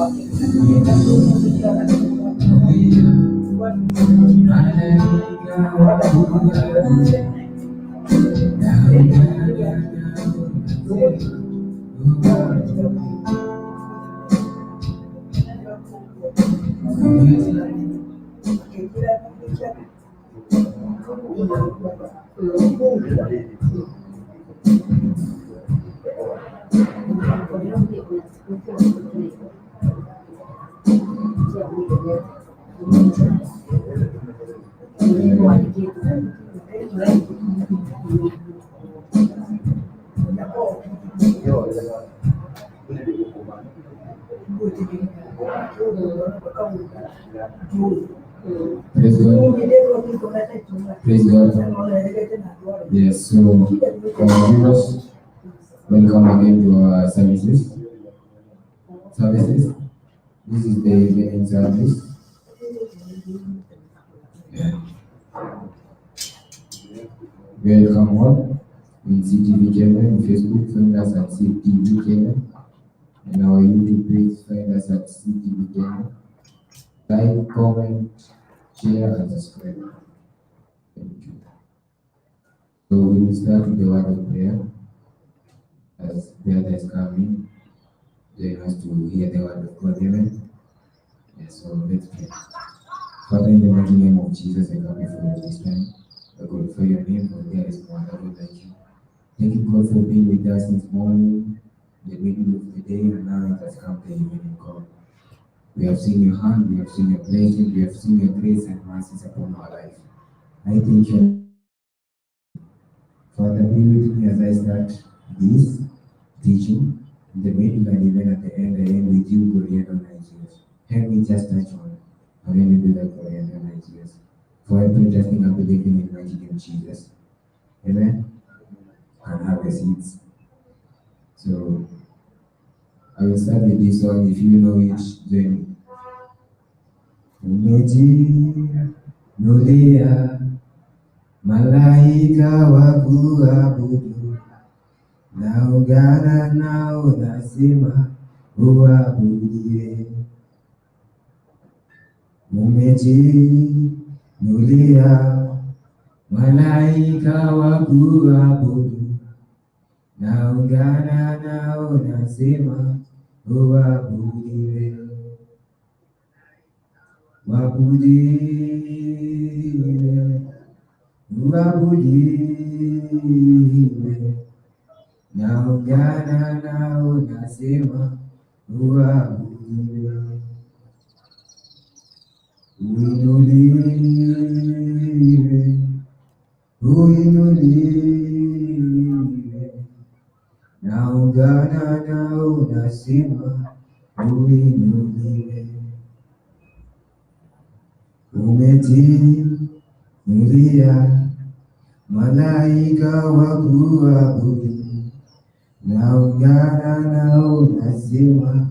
Praise God. Praise God. Yes, so viewers, welcome again to our services. This is the evening service. Yeah. Welcome all in CTV Kenya, in Facebook, find us at CTV Kenya, and our YouTube page, find us at CTV Kenya. Like, comment, share, and subscribe. Thank you. So we will start with the word of prayer. As the others come in, join us to hear the word of God. Amen. Yes, so let's pray. Father, in the mighty name of Jesus, I come before you this time. I glorify your name, for there is no other like you. Thank you, God, for being with us this morning, the middle of the day, and now it has come the evening, God. We have seen your hand, we have seen your blessing, we have seen your grace and mercies upon our life. I thank you. Father, be with me as I start this teaching, in the middle and even at the end, I end with you, glory and honor, Jesus. Help me just touch on, and let me do that, glory and honor, Jesus. For I pray, trusting and believing in mighty name, Jesus. Amen. And have a seat. So, I will start with this song. If you know it, join me. Nulia malaika wa kuabudu, naungana nao nasema uabudiwe. Umejinulia malaika wa kuabudu, naungana nao nasema uabudiwe. Uabudiwe, uabudiwe, naungana nao nasema uabudiwe. Uinuliwe, uinuliwe, naungana nao nasema uinuliwe. Umejinulia malaika wa kuabudu, naungana nao nasema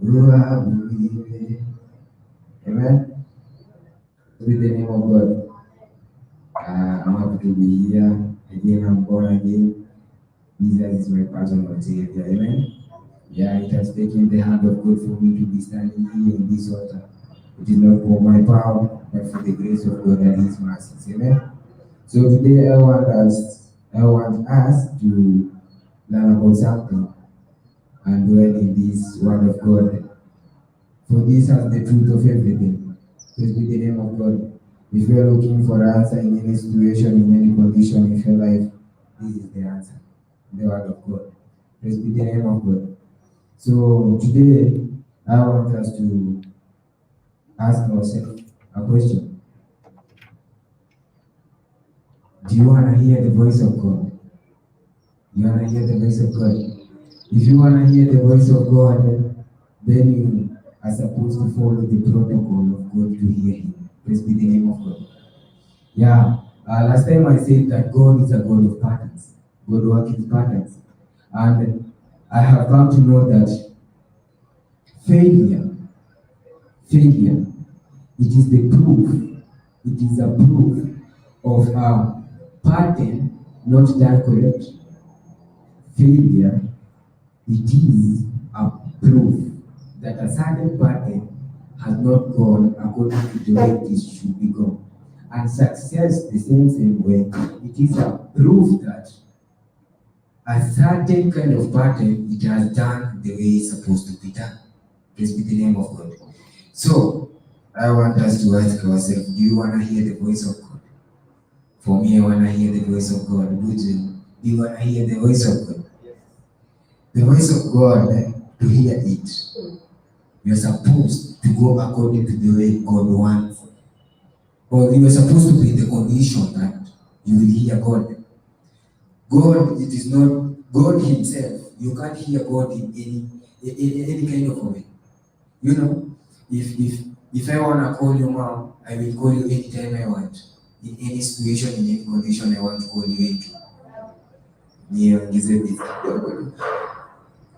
uabudiwe. Amen. With the name of God, I'm happy to be here. Again, I'm born again. Jesus is my personal Savior. Amen. Yeah, it has taken the hand of God for me to be standing here in this altar. It is not for my power, but for the grace of God and His mercies. Amen. So today I want us to learn about something and dwell in this word of God. For this has the truth of everything. Praise be the name of God. If you are looking for answer in any situation, in any condition in your life, this is the answer. The word of God. Praise be the name of God. So today I want us to ask ourselves a question. Do you want to hear the voice of God? You want to hear the voice of God? If you want to hear the voice of God, then you are supposed to follow the protocol of God to hear Him. Praise be the name of God. Yeah, last time I said that God is a God of patterns. God works in patterns. And I have come to know that failure, it is the proof, it is a proof of a pattern not done correct. Failure, it is a proof that a certain pattern has not gone according to the way it should be gone. And success, the same way, it is a proof that a certain kind of pattern, it has done the way it's supposed to be done. Praise be the name of God. So, I want us to ask ourselves, do you want to hear the voice of God? For me, I want to hear the voice of God. Do you want to hear the voice of God? The voice of God, to hear it, you're supposed to go according to the way God wants. Or you're supposed to be in the condition that you will hear God. God, it is not God Himself. You can't hear God in any kind of way. You know, if I wanna call you mom, I will call you anytime I want. In any situation, in any condition I want to call you into.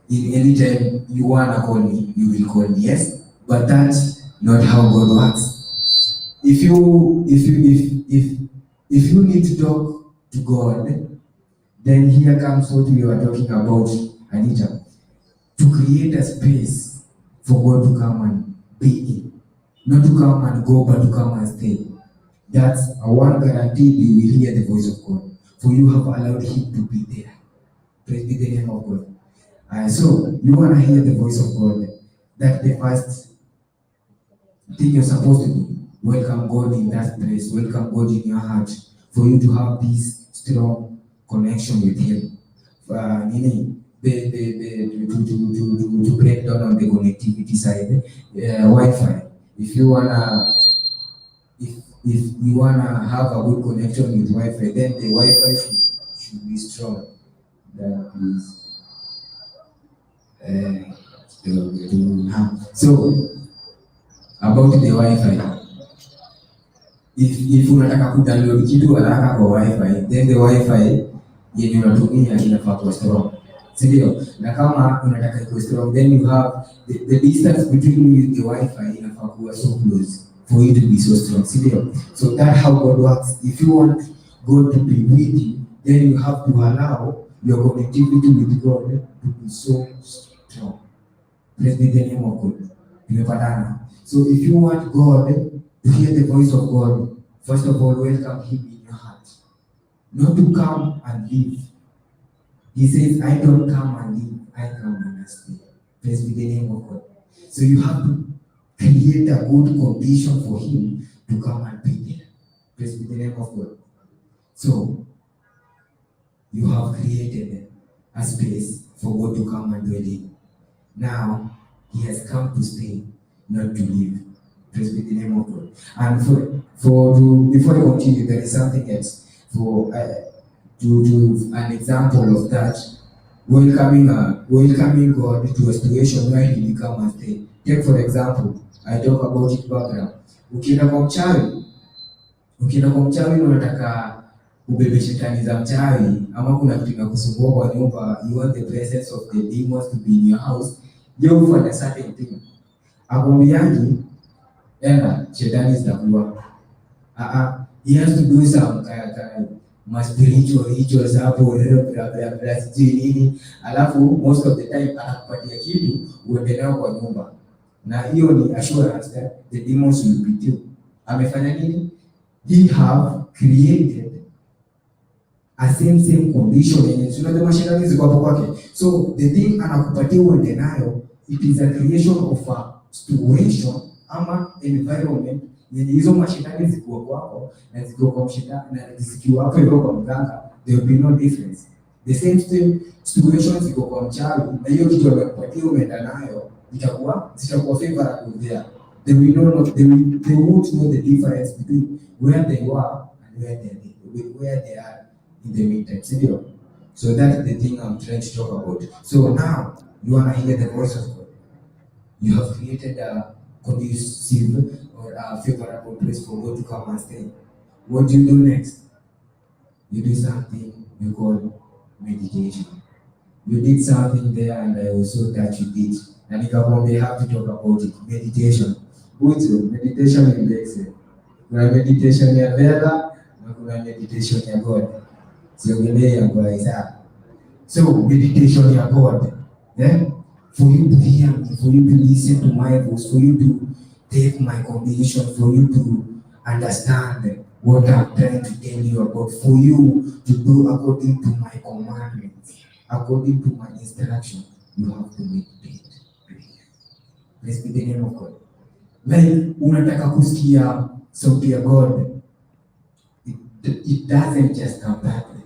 In any time you wanna call me, you will call me, yes? But that's not how God works. If you need to talk to God, then here comes what we were talking about, Anita. To create a space for God to come and be in. Not to come and go, but to come and stay. That's a one guarantee you will hear the voice of God. For you have allowed Him to be there. Praise be the name of God. So, you want to hear the voice of God. That's the first thing you're supposed to do. Welcome God in that place. Welcome God in your heart. For you to have this strong connection with Him. To break down on the connectivity side, Wi-Fi. If you wanna have a good connection with Wi-Fi, then the Wi-Fi should be strong. That is. So about the Wi-Fi. If unataka kudownload kitu haraka kwa Wi-Fi, then the Wi-Fi yenye unatumia inafaa kuwa strong. Sindio? Na kama unataka iko strong, then you have the distance between you and the Wi-Fi inafaa kuwa so close for you to be so strong. Sindio? So that's how God works. If you want God to be with you, then you have to allow your connectivity with God to be so strong. Praise be the name of God. So if you want God to hear the voice of God, first of all, welcome Him in your heart. Not to come and live. He says, I don't come and live, I come and stay. Praise be the name of God. So you have to create a good condition for Him to come and be there. Praise be the name of God. So, you have created a space for God to come and dwell in. Now, He has come to stay, not to live. Praise be the name of God. And before I continue, there is something else. To an example of that, welcoming God to a situation where He will come and stay. Take for example, I talk about it background. Ukienda kwa mchawi unataka ubebe shetani za mchawi, ama kuna kitu kinakusumbua kwa nyumba, you want the presence of the demons to be in your house, you ufanya certain thing. Akwambiangi, enda, shetani zitakuwa. He has to do some spiritual rituals hapo, nini, alafu most of the time anakupatia kitu uende nao kwa nyumba. Na hiyo ni assurance that the demons will beat you. Amefanya nini? He have created a same condition yenye tunasema shetani ziko hapo kwake. So the thing anakupatia uende nayo, it is a creation of a situation ama environment yenye hizo mashetani ziko kwako na ziko kwa mshetani na zikiwa hapo hivyo kwa mganga, there will be no difference. The same situation ziko kwa mchawi na hiyo kitu anakupatia umeenda nayo zitakuwa favorable there. They won't know the difference between where they were and where they are in the meantime. So that's the thing I'm trying to talk about. So now you want to hear the voice of God. You have created a conducive or a favorable place for God to come and stay. What do you do next? You do something you call meditation. You did something there, and I also that you did. And you have to talk about it. Meditation. Good. Meditation in Bexel. Kuna meditation ya Vela na kuna meditation ya God. Siongelee ya kwa Isaac. So meditation ya God. for you to hear me, for you to listen to my voice, for you to take my commission, for you to understand what I'm trying to tell you about, for you to do according to my commandments, according to my instruction. You have to meditate. Praise be the name of God. Like unataka kusikia sauti ya God, it doesn't just come that way.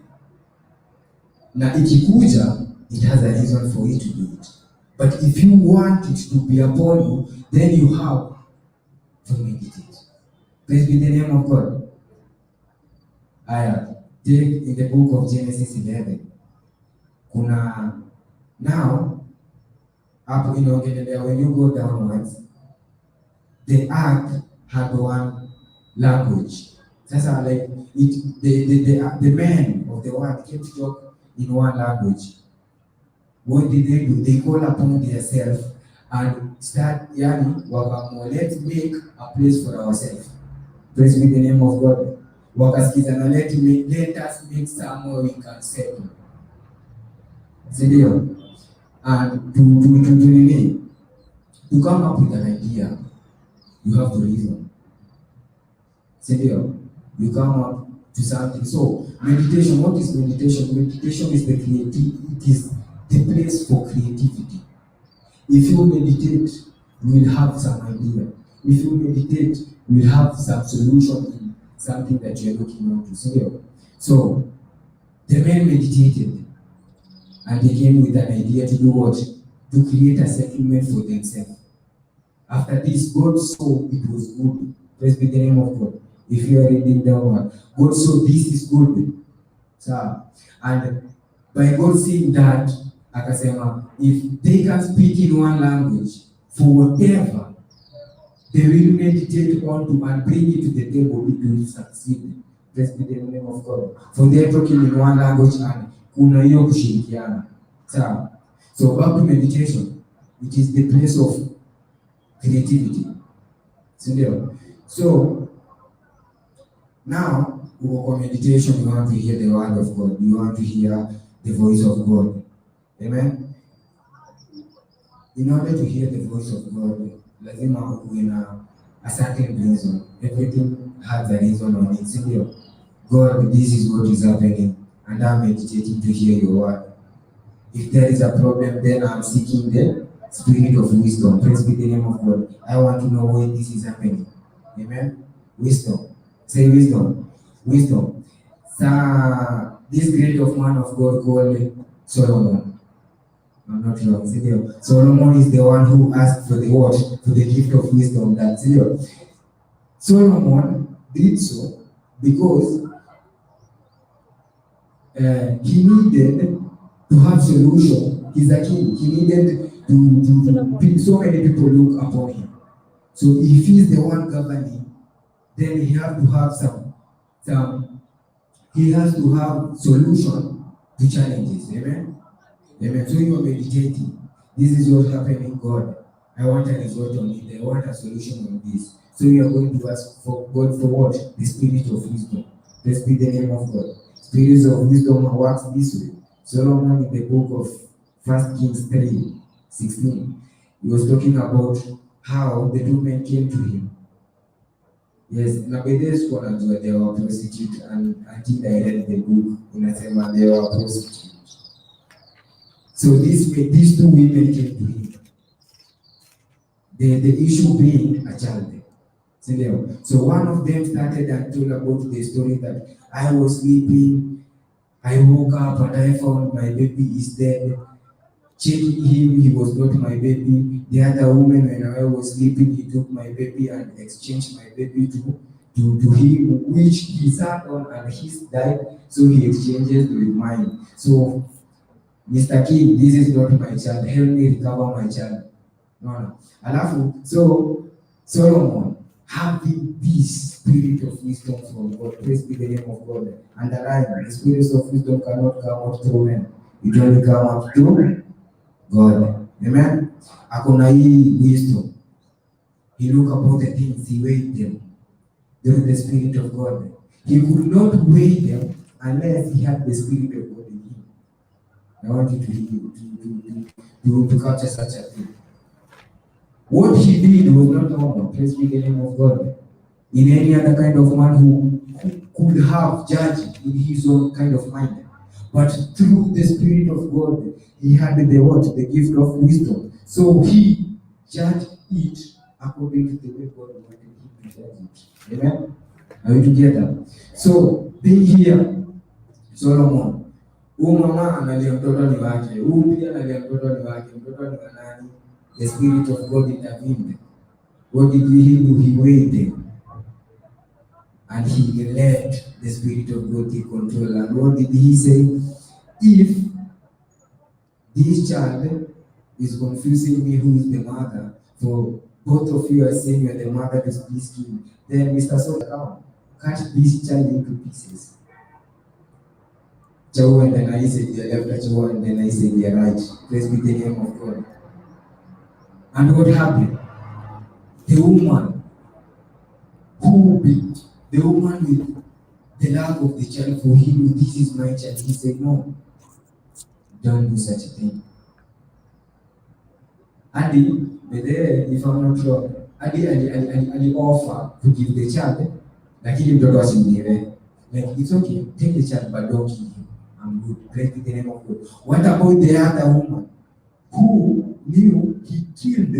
Na ikikuja, it has a reason for you to do it. But if you want it to be upon you, then you have to meditate. Praise be the name of God. Take in the book of Genesis 11. Kuna now, hapo inaongelea when you go downwards, the earth had one language. Sasa like the men of the world came to talk in one language. What did they do? They call upon themselves and start wakamua, let's make a place for ourselves. Praise be the name of God. Wakasikizana, let us make somewhere we can settle. Sindio? And to come up with an idea, you have to reason. Sindio? You come up to something. So meditation, what is meditation? Meditation is it is the place for creativity. If you meditate, you will have some idea. If you meditate, you will have some solution in something that you're looking into. So the men meditated and they came with an idea to do what? To create a settlement for themselves. After this, God saw it was good. Praise be the name of God. If you are reading down, God saw this is good. So, and by God seeing that, akasema, if they can speak in one language for whatever they will meditate on to and bring it to the table, it will succeed. Praise be the name of God. For they are talking in one language and kuna hiyo kushirikiana. So back to meditation. It is the place of creativity. So now, for meditation, you want to hear the word of God. You want to hear the voice of God. Amen? In order to hear the voice of God, lazima uwe na a certain reason. Everything has a reason on it. God, this is what is happening, and I'm meditating to hear your word. If there is a problem, then I'm seeking the spirit of wisdom. Praise be the name of God. I want to know when this is happening. Amen? Wisdom. Say wisdom. Wisdom. So, this great of man of God called Solomon. I'm not wrong. Solomon is the one who asked for the what? For the gift of wisdom. That's it. Solomon did so because he needed to have solution. He's a king. He needed to so many people look upon him. So if he's the one governing, then he has to have he has to have solution to challenges. Amen? Amen. So you are meditating. This is what happening, God. I want a result on it. I want a solution on this. So you are going to ask for God for what? The spirit of wisdom. Let's be the name of God. Spirits of wisdom works this way. Solomon in the book of 1 Kings 3:16, he was talking about how the two men came to him. Yes, na by this one they were prostitute, and until I read the book, inasema they were prostitute. So these two women came to him. The issue being a child. So one of them started and told about the story that I was sleeping, I woke up and I found my baby is dead. Checking him, he was not my baby. The other woman, when I was sleeping, he took my baby and exchanged my baby to him, which he sat on and his died, so he exchanges with mine. So, Mr. King, this is not my child. Help me recover my child. No. Alafu, so Solomon, having this spirit of wisdom from God, praise be the name of God. Underline, the spirit of wisdom cannot come out through men. It only come out through God. Amen? Akona hii wisdom. He look about the things, he weighed them. Through the spirit of God. He could not weigh them unless he had the spirit of God in him. I want you to capture such a thing. What he did was not normal. Praise be the name of God. In any other kind of man who could have judged in his own kind of mind. But through the Spirit of God, he had the what? The gift of wisdom. So he judged it according to the way God wanted him to judge it. Amen? Are we together? So, being here, Solomon, huyu mama analia mtoto ni wake, huyu pia analia mtoto ni wake, mtoto ni wa nani? The Spirit of God intervened. What did he do? He waited. And he let the Spirit of God take control. And what did he say? If this child is confusing me who is the mother, for both of you are saying you are the mother to this kid, then Mr. Solomon, cut this child into pieces. Chow and then I said the left, chow and then I said the right. Praise be the name of God. And what happened? The woman who beat, the woman with the love of the child for him, this is my child. He said, no, don't do such a thing. Adi, if I'm not wrong, Adi offer to give the child, lakini mtoto asimnielewe. Like, it's okay, take the child, but don't kill him. I'm good. Praise the name of God. What about the other woman who knew he killed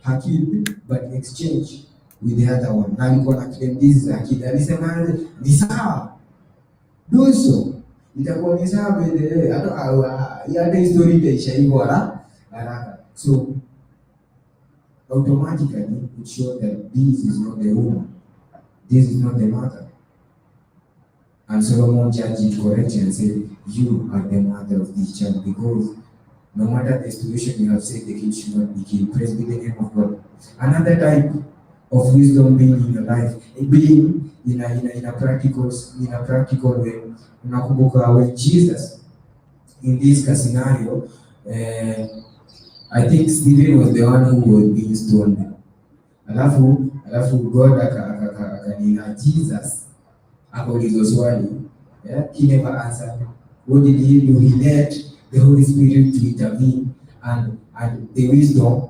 her kid, but exchanged with the other one? Na alikuwa na claim this is her kid. Alisema ni sawa. Do so. Itakuwa ni sawa bende. Hata history itaisha hivyo haraka. So automatically it showed that this is not the woman. This is not the mother. And Solomon judged it correctly and said, you are the mother of this child, because no matter the situation you have said the kid should not be killed. Praise be the name of God. Another type of wisdom being in your life, being in a practical way. Unakumbuka when Jesus in this scenario, I think Stephen was the one who was being stoned. Alafu God akanina Jesus akaulizwa swali. He never answered. What did he do? He let the Holy Spirit to intervene and the wisdom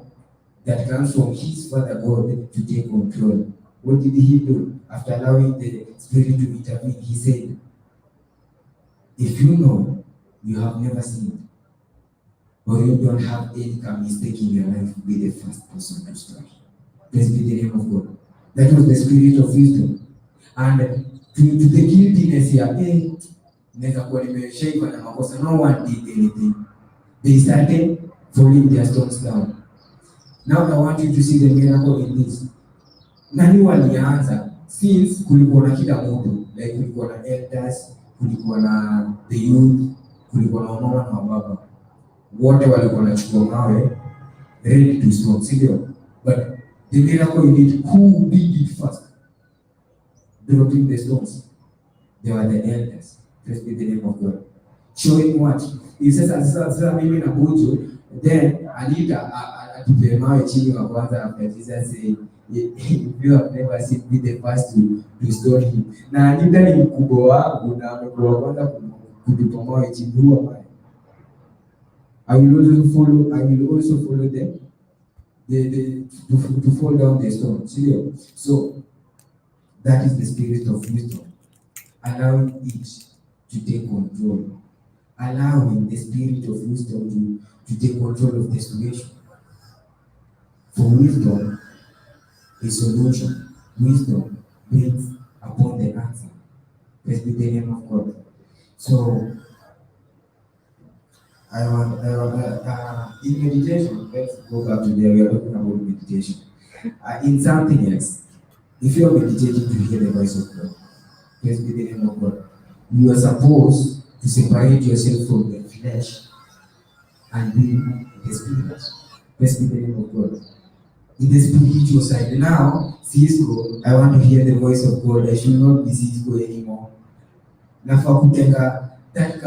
that comes from his Father God to take control. What did he do? After allowing the Spirit to intervene, he said, if you know you have never sinned, or you don't have any mistake in your life, be the first person to start. Praise be the name of God. That was the Spirit of wisdom. And to the guiltiness here, naweza kuwa nimeshaiva na makosa. No one did anything. They started falling their stones down. Now I want you to see the miracle in this. Nani walianza? Since kulikuwa na kila mtu, like kulikuwa na elders, kulikuwa na the youth, kulikuwa na mama na baba. Wote walikuwa wanachukua mawe ready to stone, sio? But the miracle in it, who did it first? Dropping the stones. They were the elders. Praise be the name of God. Showing what? He says, sasa mimi na Buju, then Anita atupe mawe chini wa kwanza after Jesus said, if you have never seen me the first to stone him. Na Anita ni mkubwa wangu na amekuwa kwanza kutupa mawe chini huwa mawe. I will also follow them to fall down the stone. So that is the spirit of wisdom. Allowing it to take control. Allowing the spirit of wisdom to take control of the situation. For wisdom is solution. Wisdom brings upon the answer. Praise be the name of God. So I want in meditation, let's go back to there. We are talking about meditation. In something else, if you are meditating to hear the voice of God, praise be the name of God, you are supposed to separate yourself from the flesh and be the spirit. Praise be the name of God. In the spiritual side. Now, Cisco, I want to hear the voice of God. I should not be Cisco anymore. Nafaa kutenga that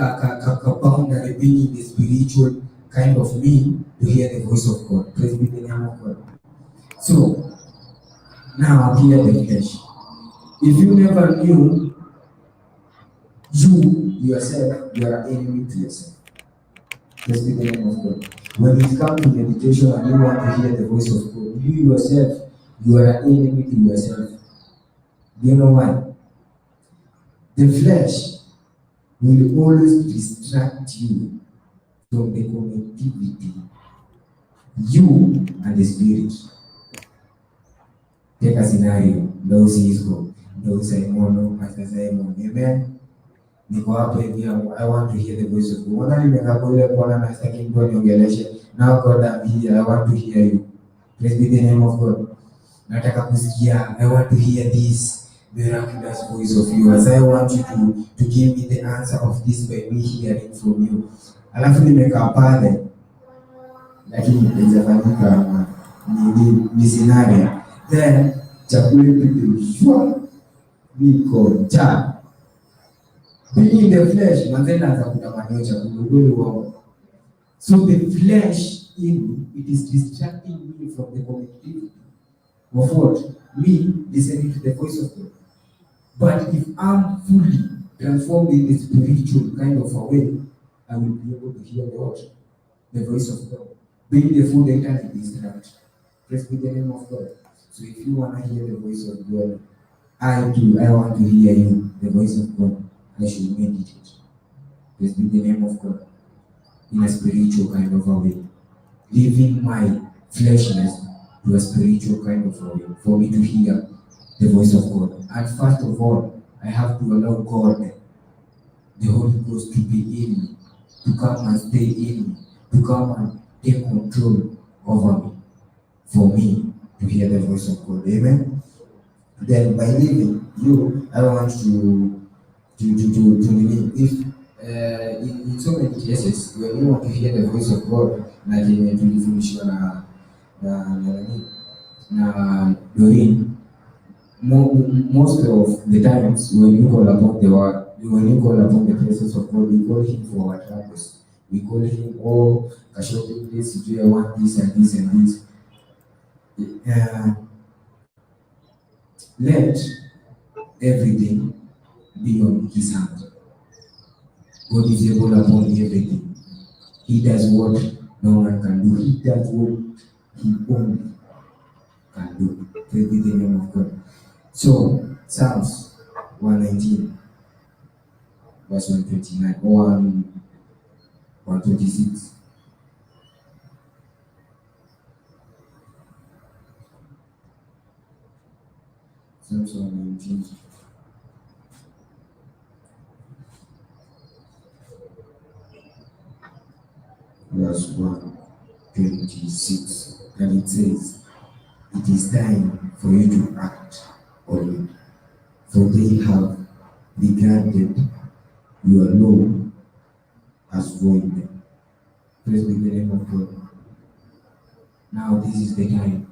boundary being the spiritual kind of me to hear the voice of God. Praise be the name of God. So, now I hear the flesh. If you never knew you yourself, you are an enemy to yourself. Let's be the name of God. When it comes to meditation and you want to hear the voice of God, you yourself, you are an enemy to yourself. Do you know why? The flesh will always distract you from the connectivity, you and the spirit. Take a scenario, those is go, those Simon, Pastor Simon, amen. Niko hapo hivi, I want to hear the voice of God. Mbona nimekaa kule Bwana na sitaki mtu aniongeleshe. Now God, I'm here, I want to hear you. Praise be the name of God. Nataka kusikia, I want to hear this miraculous voice of yours. I want you to give me the answer of this by me hearing from you. Alafu nimekaa pale, lakini haijafanyika ni scenario. Then chakula kilishwa niko cha being in the flesh, manzena anza kutamania chakula ule wao. So the flesh in it is distracting me from the connectivity of what? Me listening to the voice of God. But if I'm fully transformed in the spiritual kind of a way, I will be able to hear the what? The voice of God. Being the full eternity is distract. Praise be the name of God. So if you want to hear the voice of God, I want to hear you, the voice of God. I should meditate. Praise be the name of God. In a spiritual kind of a way. Leaving my fleshness to a spiritual kind of a way. For me to hear the voice of God. And first of all, I have to allow God, the Holy Ghost, to be in me. To come and stay in me. To come and take control over me. For me to hear the voice of God. Amen. Then by leaving you, I want to if in so many cases when you want to hear the voice of God, like tulifundishwa na Doreen, most of the times when you call upon the word, when you call upon the presence of God, we call him for our troubles. We call him, oh, Kashopi, this, I want this and this and this. Let everything be on his hand. God is able upon everything. He does what no one can do. He does what he only can do. Praise be the name of God. So, Psalms 119, verse 129, or 126. Psalms 119. Verse 126, and it says, it is time for you to act on it, for they have regarded your law as void. Praise be the name of God. Now this is the time.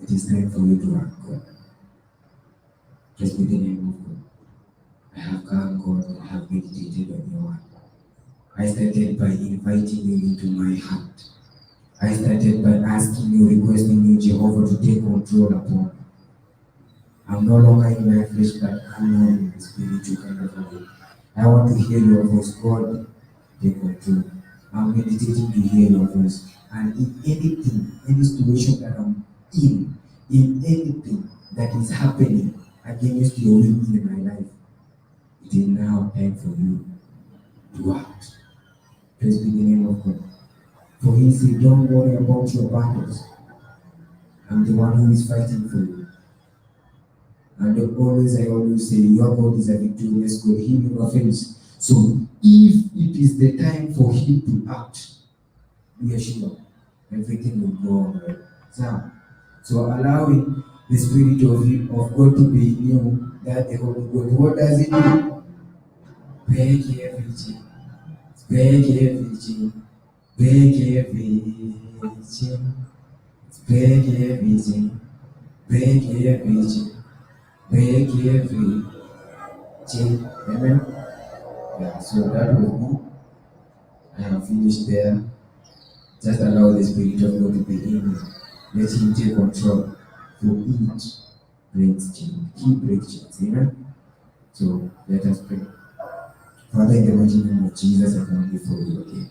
It is time for you to act, God. Praise be the name of God. I have come, God, and have meditated on your word. I started by inviting you into my heart. I started by asking you, requesting you, Jehovah, to take control upon me. I'm no longer in my flesh, but I'm now in the spiritual kind of way. I want to hear your voice, God, take control. I'm meditating to hear your voice. And in anything, any situation that I'm in anything that is happening against your will in my life, it is now time for you to act. Praise be the name of God. For he said, don't worry about your battles. I'm the one who is fighting for you. And I always say, your God is a victorious God. He never fails. So if it is the time for him to act, be assured everything will go on well. So allowing the Spirit of God to be in you, that the Holy God, what does it do? Break everything. Break everything. Break everything. Break everything. Break everything. Break everything. Amen. Yeah, so that was me. I have finished there. Just allow the Spirit of God to be in you. Let him take control. For each breaks chains. He breaks chains. Amen. So let us pray. Father, in the mighty name of Jesus, I come before you again.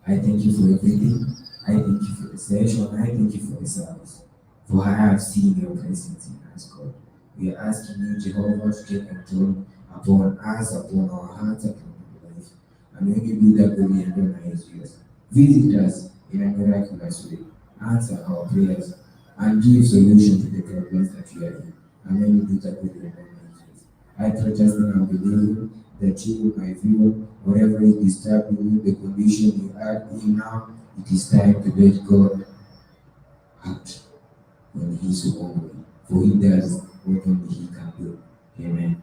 I thank you for everything. I thank you for the session. I thank you for the service. For I have seen your presence in us, God. We are asking you, Jehovah, to take control upon us, upon our hearts, upon our life. And when you do that, we enjoy our Jesus. Visit us in a miraculous way. Answer our prayers and give solution to the problems that we are in. And when you do that, we enjoy our Jesus. I trust and believe that you, my viewer, whatever is disturbing you, the condition you are in now, it is time to let God act when He is so hungry. For He does what only He can do. Amen.